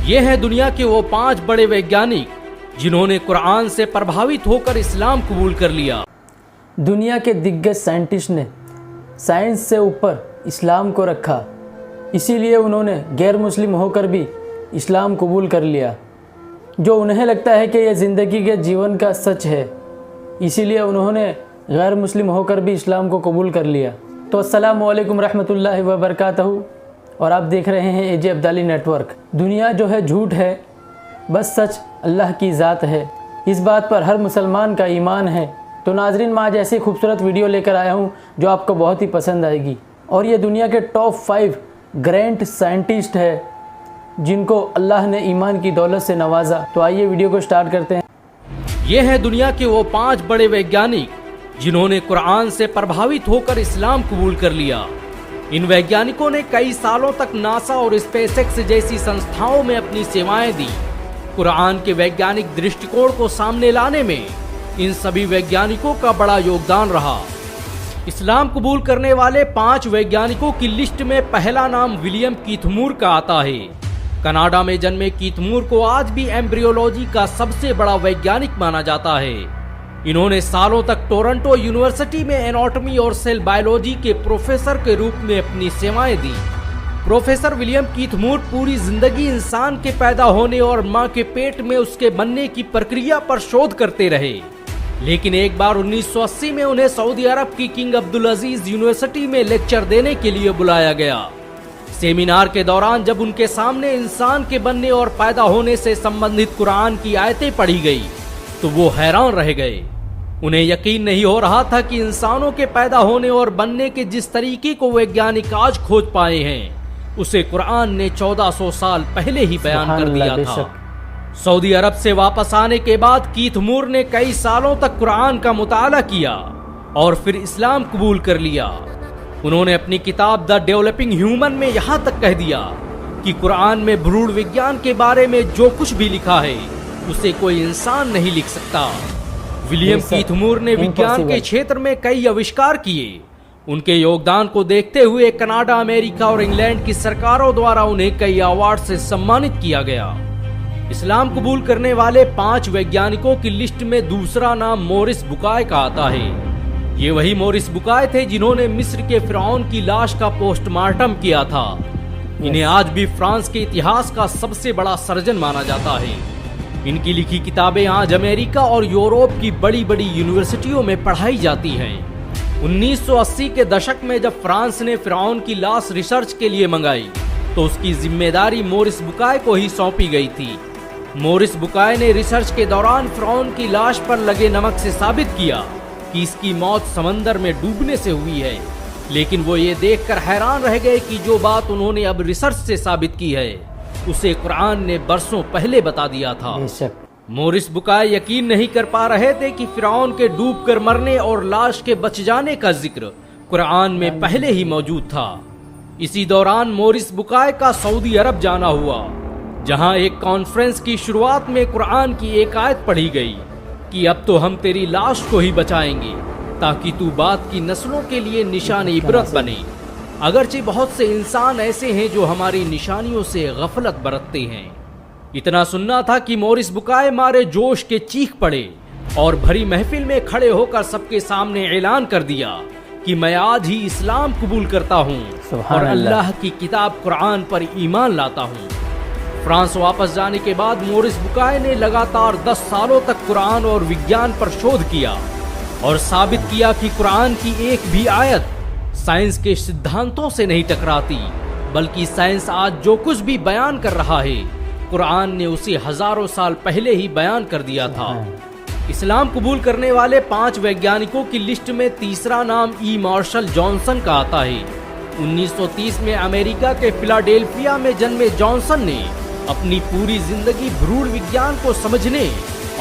ये हैं दुनिया के वो 5 बड़े वैज्ञानिक जिन्होंने कुरान से प्रभावित होकर इस्लाम कबूल कर लिया। दुनिया के दिग्गज साइंटिस्ट ने साइंस से ऊपर इस्लाम को रखा, इसीलिए उन्होंने गैर मुस्लिम होकर भी इस्लाम कबूल कर लिया। जो उन्हें लगता है कि यह ज़िंदगी के जीवन का सच है, इसीलिए उन्होंने गैर मुस्लिम होकर भी इस्लाम को कबूल कर लिया। तो अस्सलामु अलैकुम रहमतुल्लाहि व बरकातहू, और आप देख रहे हैं एजे अब्दाली नेटवर्क। दुनिया जो है झूठ है, बस सच अल्लाह की ज़ात है, इस बात पर हर मुसलमान का ईमान है। तो नाजरीन, मैं आज ऐसी खूबसूरत वीडियो लेकर आया हूँ जो आपको बहुत ही पसंद आएगी। और ये दुनिया के टॉप 5 ग्रेट साइंटिस्ट है जिनको अल्लाह ने ईमान की दौलत से नवाजा। तो आइए वीडियो को स्टार्ट करते हैं। ये हैं दुनिया के वो 5 बड़े वैज्ञानिक जिन्होंने कुरान से प्रभावित होकर इस्लाम कबूल कर लिया। इन वैज्ञानिकों ने कई सालों तक नासा और स्पेसएक्स जैसी संस्थाओं में अपनी सेवाएं दी। कुरान के वैज्ञानिक दृष्टिकोण को सामने लाने में इन सभी वैज्ञानिकों का बड़ा योगदान रहा। इस्लाम कबूल करने वाले 5 वैज्ञानिकों की लिस्ट में पहला नाम विलियम कीथ मूर का आता है। कनाडा में जन्मे कीथ मूर को आज भी एम्ब्रियोलॉजी का सबसे बड़ा वैज्ञानिक माना जाता है। इन्होंने सालों तक टोरंटो यूनिवर्सिटी में एनाटॉमी और सेल बायोलॉजी के प्रोफेसर के रूप में अपनी सेवाएं दी। प्रोफेसर विलियम कीथ मूर पूरी जिंदगी इंसान के पैदा होने और मां के पेट में उसके बनने की प्रक्रिया पर शोध करते रहे। लेकिन एक बार 1980 में उन्हें सऊदी अरब की किंग अब्दुल अजीज यूनिवर्सिटी में लेक्चर देने के लिए बुलाया गया। सेमिनार के दौरान जब उनके सामने इंसान के बनने और पैदा होने से संबंधित कुरान की आयतें पढ़ी गई तो वो हैरान रह गए। उन्हें यकीन नहीं हो रहा था कि इंसानों के पैदा होने और बनने के जिस तरीके को वैज्ञानिक आज खोज पाए हैं उसे कुरान ने 1400 साल पहले ही बयान कर दिया था। सऊदी अरब से वापस आने के बाद कीथ मूर ने कई सालों तक कुरान का मुताला किया और फिर इस्लाम कबूल कर लिया। उन्होंने अपनी किताब द डेवलपिंग ह्यूमन में यहाँ तक कह दिया कि कुरान में भ्रूण विज्ञान के बारे में जो कुछ भी लिखा है उसे कोई इंसान नहीं लिख सकता। विलियम कीथ मूर ने विज्ञान के क्षेत्र में कई आविष्कार किए। उनके योगदान को देखते हुए कनाडा, अमेरिका और इंग्लैंड की सरकारों द्वारा उन्हें कई अवार्ड से सम्मानित किया गया। इस्लाम कबूल करने वाले 5 वैज्ञानिकों की लिस्ट में दूसरा नाम मोरिस बुकाय का आता है। ये वही मोरिस बुकाय थे जिन्होंने मिस्र के फिरौन की लाश का पोस्टमार्टम किया था। इन्हें आज भी फ्रांस के इतिहास का सबसे बड़ा सर्जन माना जाता है। इनकी लिखी किताबें आज अमेरिका और यूरोप की बड़ी बड़ी यूनिवर्सिटियों में पढ़ाई जाती हैं। 1980 के दशक में जब फ्रांस ने फिरौन की लाश रिसर्च के लिए मंगाई तो उसकी जिम्मेदारी मोरिस बुकाय को ही सौंपी गई थी। मोरिस बुकाय ने रिसर्च के दौरान फिरौन की लाश पर लगे नमक से साबित किया कि इसकी मौत समंदर में डूबने से हुई है। लेकिन वो ये देखकर हैरान रह गए कि जो बात उन्होंने अब रिसर्च से साबित की है उसे कुरान ने बरसों पहले बता दिया था। मोरिस बुकाय यकीन नहीं कर पा रहे थे कि फिरौन के डूबकर मरने और लाश के बच जाने का जिक्र कुरान में पहले ही मौजूद था। इसी दौरान मोरिस बुकाय का सऊदी अरब जाना हुआ, जहां एक कॉन्फ्रेंस की शुरुआत में कुरान की एक आयत पढ़ी गई कि अब तो हम तेरी लाश को ही बचाएंगे ताकि तू बाद की नस्लों के लिए निशान इबरत बने। अगरचे बहुत से इंसान ऐसे हैं जो हमारी निशानियों से गफलत बरतते हैं। इतना सुनना था कि मोरिस बुकाय मारे जोश के चीख पड़े और भरी महफिल में खड़े होकर सबके सामने ऐलान कर दिया कि मैं आज ही इस्लाम कबूल करता हूँ और अल्लाह की किताब कुरान पर ईमान लाता हूँ। फ्रांस वापस जाने के बाद मोरिस बुकाय ने लगातार 10 सालों तक कुरान और विज्ञान पर शोध किया और साबित किया कि कुरान की एक भी आयत साइंस के सिद्धांतों से नहीं टकराती, बल्कि साइंस आज जो कुछ भी बयान कर रहा है कुरान ने उसे हजारों साल पहले ही बयान कर दिया था। इस्लाम कबूल करने वाले 5 वैज्ञानिकों की लिस्ट में तीसरा नाम ई मार्शल जॉनसन का आता है। 1930 में अमेरिका के फिलाडेल्फिया में जन्मे जॉनसन ने अपनी पूरी जिंदगी भ्रूण विज्ञान को समझने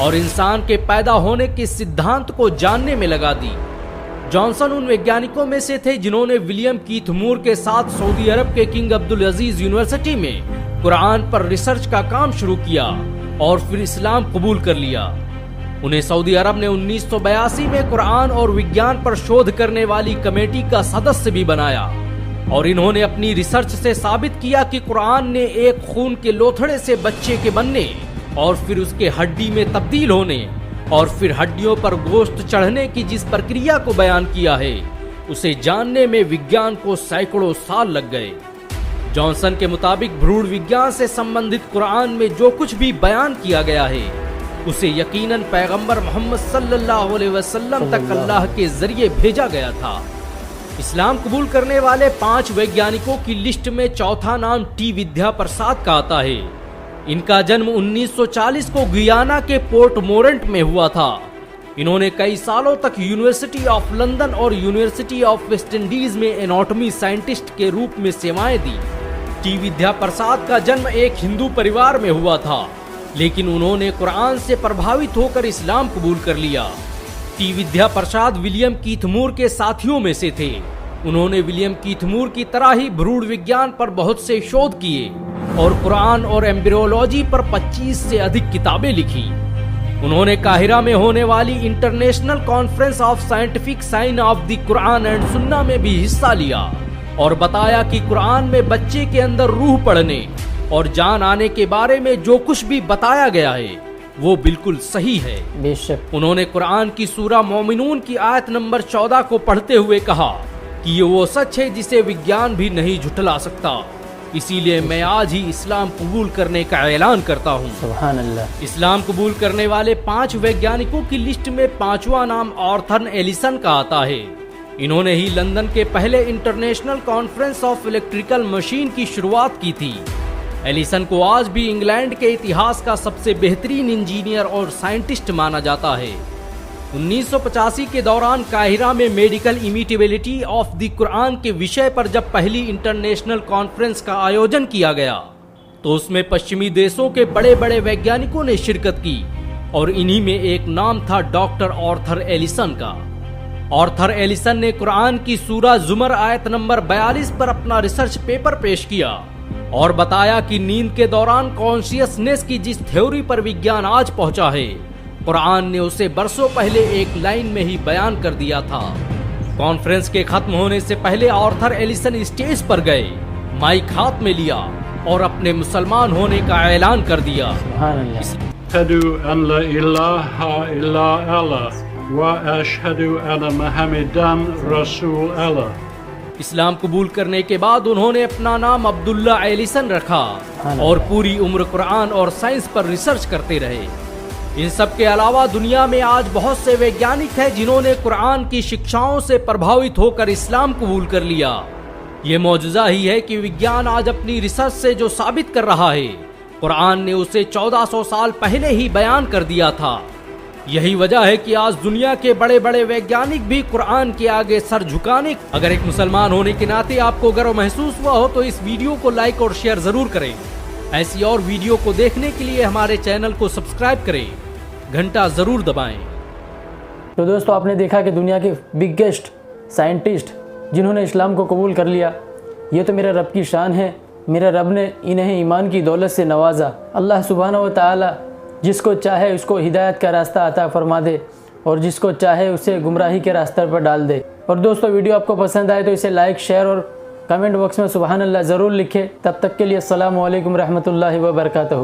और इंसान के पैदा होने के सिद्धांत को जानने में लगा दी। जॉनसन उन वैज्ञानिकों में से थे जिन्होंने विलियम कीथ मूर के साथ सऊदी अरब के किंग अब्दुल अजीज यूनिवर्सिटी में कुरान पर रिसर्च का काम शुरू किया और फिर इस्लाम कबूल कर लिया। उन्हें सऊदी अरब ने 1982 में कुरान और विज्ञान पर शोध करने वाली कमेटी का सदस्य भी बनाया। और इन्होंने अपनी रिसर्च से साबित किया कि कुरान ने एक खून के लोथड़े से बच्चे के बनने और फिर उसके हड्डी में तब्दील होने और फिर हड्डियों पर गोश्त चढ़ने की जिस प्रक्रिया को बयान किया है, उसे जानने में विज्ञान को सैकड़ों साल लग गए। जॉनसन के मुताबिक भ्रूण विज्ञान से संबंधित कुरान में जो कुछ भी बयान किया गया है, उसे यकीनन पैगंबर मोहम्मद सल्लल्लाहु अलैहि वसल्लम तक अल्लाह के जरिए भेजा गया था। इस्लाम कबूल करने वाले 5 वैज्ञानिकों की लिस्ट में चौथा नाम टी विद्या प्रसाद का आता है। इनका जन्म 1940 को गुयाना के पोर्ट मोरेंट में हुआ था। इन्होंने कई सालों तक यूनिवर्सिटी ऑफ लंदन और यूनिवर्सिटी ऑफ वेस्ट इंडीज में एनाटॉमी साइंटिस्ट के रूप में सेवाएं दी। टी विद्या प्रसाद का जन्म एक हिंदू परिवार में हुआ था, लेकिन उन्होंने कुरान से प्रभावित होकर इस्लाम कबूल कर लिया। टी विद्या प्रसाद विलियम कीथमूर के साथियों में से थे। उन्होंने विलियम कीथमूर की तरह ही भ्रूण विज्ञान पर बहुत से शोध किए और कुरान और एम्ब्रियोलॉजी पर 25 से अधिक किताबें लिखी। उन्होंने काहिरा में होने वाली international conference of scientific sign of the Quran and Sunnah में भी हिस्सा लिया और बताया कि कुरान में बच्चे के अंदर रूह पड़ने और जान आने के बारे में जो कुछ भी बताया गया है वो बिल्कुल सही है। बेशक। उन्होंने कुरान की सूरा मोमिनून की आयत नंबर 14 को पढ़ते हुए कहा कि ये वो सच है जिसे विज्ञान भी नहीं झुठला सकता, इसीलिए मैं आज ही इस्लाम कबूल करने का ऐलान करता हूँ। सुभान अल्लाह। इस्लाम कबूल करने वाले 5 वैज्ञानिकों की लिस्ट में 5वां नाम आर्थर एलिसन का आता है। इन्होंने ही लंदन के पहले international conference of electrical machine की शुरुआत की थी। एलिसन को आज भी इंग्लैंड के इतिहास का सबसे बेहतरीन इंजीनियर और साइंटिस्ट माना जाता है। 1985 के दौरान काहिरा में मेडिकल इमिटेबिलिटी ऑफ द कुरान के विषय पर जब पहली इंटरनेशनल कॉन्फ्रेंस का आयोजन किया गया, तो उसमें पश्चिमी देशों के बड़े बड़े वैज्ञानिकों ने शिरकत की और इन्हीं में एक नाम था डॉक्टर आर्थर एलिसन का। आर्थर एलिसन ने कुरान की सूरा जुमर आयत नंबर 42 पर अपना रिसर्च पेपर पेश किया और बताया कि नींद के दौरान कॉन्शियसनेस की जिस थ्योरी पर विज्ञान आज पहुंचा है, कुरान ने उसे बरसों पहले एक लाइन में ही बयान कर दिया था। कॉन्फ्रेंस के खत्म होने से पहले आर्थर एलिसन स्टेज पर गए, माइक हाथ में लिया और अपने मुसलमान होने का ऐलान कर दिया। अशहदु अन ला इलाहा इल्ला अल्लाह व अशहदु अन्न मुहम्मदन रसूल अल्लाह। इस्लाम कबूल करने के बाद उन्होंने अपना नाम अब्दुल्ला एलिसन रखा और पूरी उम्र कुरान और साइंस पर रिसर्च करते रहे। इन सब के अलावा दुनिया में आज बहुत से वैज्ञानिक हैं जिन्होंने कुरान की शिक्षाओं से प्रभावित होकर इस्लाम कबूल कर लिया। ये मौजूदा ही है कि विज्ञान आज अपनी रिसर्च से जो साबित कर रहा है, कुरान ने उसे 1400 साल पहले ही बयान कर दिया था। यही वजह है कि आज दुनिया के बड़े बड़े वैज्ञानिक भी कुरान के आगे सर झुकाने। अगर एक मुसलमान होने के नाते आपको गर्व महसूस हुआ हो तो इस वीडियो को लाइक और शेयर जरूर करें। ऐसी और वीडियो को देखने के लिए हमारे चैनल को सब्सक्राइब करें, घंटा जरूर दबाएं। तो दोस्तों, आपने देखा कि दुनिया के बिगेस्ट साइंटिस्ट जिन्होंने इस्लाम को कबूल कर लिया, ये तो मेरे रब की शान है। मेरे रब ने इन्हें ईमान की दौलत से नवाजा। अल्लाह सुब्हानहू व तआला जिसको चाहे उसको हिदायत का रास्ता अता फरमा दे और जिसको चाहे उसे गुमराही के रास्ते पर डाल दे। और दोस्तों, वीडियो आपको पसंद आए तो इसे लाइक, शेयर और कमेंट बॉक्स में सुभान अल्लाह ज़रूर लिखें। तब तक के लिए अस्सलामु अलैकुम रहमतुल्लाहि व बरकातहू।